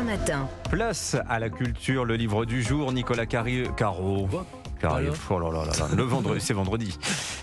Matin. Place à la culture, le livre du jour, Nicolas Caro. Oh là là là là, le vendredi, c'est vendredi.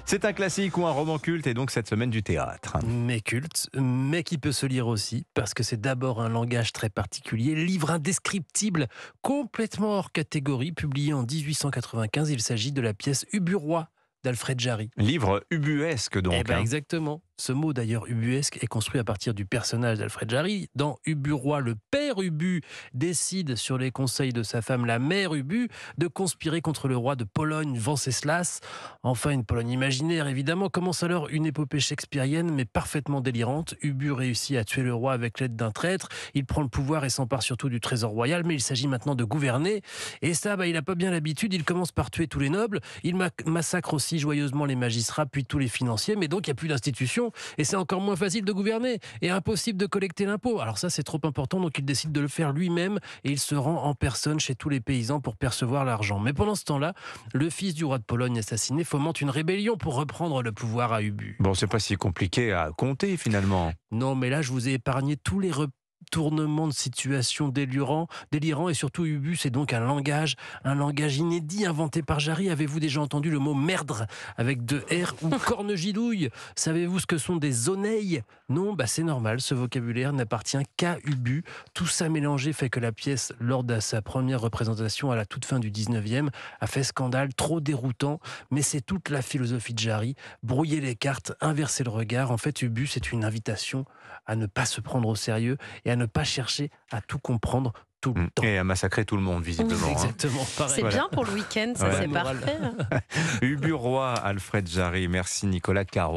C'est un classique ou un roman culte et donc cette semaine du théâtre. Mais culte, mais qui peut se lire aussi, parce que c'est d'abord un langage très particulier, livre indescriptible, complètement hors catégorie, publié en 1895. Il s'agit de la pièce Ubu-Roi d'Alfred Jarry. Livre ubuesque donc. Eh ben exactement. Ce mot d'ailleurs ubuesque est construit à partir du personnage d'Alfred Jarry. Dans Ubu-Roi, le père Ubu décide sur les conseils de sa femme, la mère Ubu, de conspirer contre le roi de Pologne, Venceslas. Enfin, une Pologne imaginaire, évidemment. Commence alors une épopée shakespearienne, mais parfaitement délirante. Ubu réussit à tuer le roi avec l'aide d'un traître. Il prend le pouvoir et s'empare surtout du trésor royal, mais il s'agit maintenant de gouverner. Et ça, il n'a pas bien l'habitude. Il commence par tuer tous les nobles. Il massacre aussi joyeusement les magistrats, puis tous les financiers. Mais donc, il n'y a plus d'institution. Et c'est encore moins facile de gouverner et impossible de collecter l'impôt. Alors ça, c'est trop important, donc il décide de le faire lui-même et il se rend en personne chez tous les paysans pour percevoir l'argent. Mais pendant ce temps-là, le fils du roi de Pologne assassiné fomente une rébellion pour reprendre le pouvoir à Ubu. Bon, c'est pas si compliqué à compter finalement. Non, mais là, je vous ai épargné tous les retournements de situation délirants et surtout Ubu, c'est donc un langage inédit inventé par Jarry. Avez-vous déjà entendu le mot merdre avec deux R ou cornegidouille? Savez-vous ce que sont des oneilles? Non, c'est normal, ce vocabulaire n'appartient qu'à Ubu. Tout ça mélangé fait que la pièce, lors de sa première représentation à la toute fin du 19e, a fait scandale, trop déroutant, mais c'est toute la philosophie de Jarry, brouiller les cartes, inverser le regard. En fait, Ubu, c'est une invitation à ne pas se prendre au sérieux et à ne pas chercher à tout comprendre tout le temps. Et à massacrer tout le monde, visiblement. Exactement, pareil. C'est bien pour le week-end, ça, Ouais. c'est parfait. Ubu-Roi, Alfred Jarry. Merci Nicolas Caro.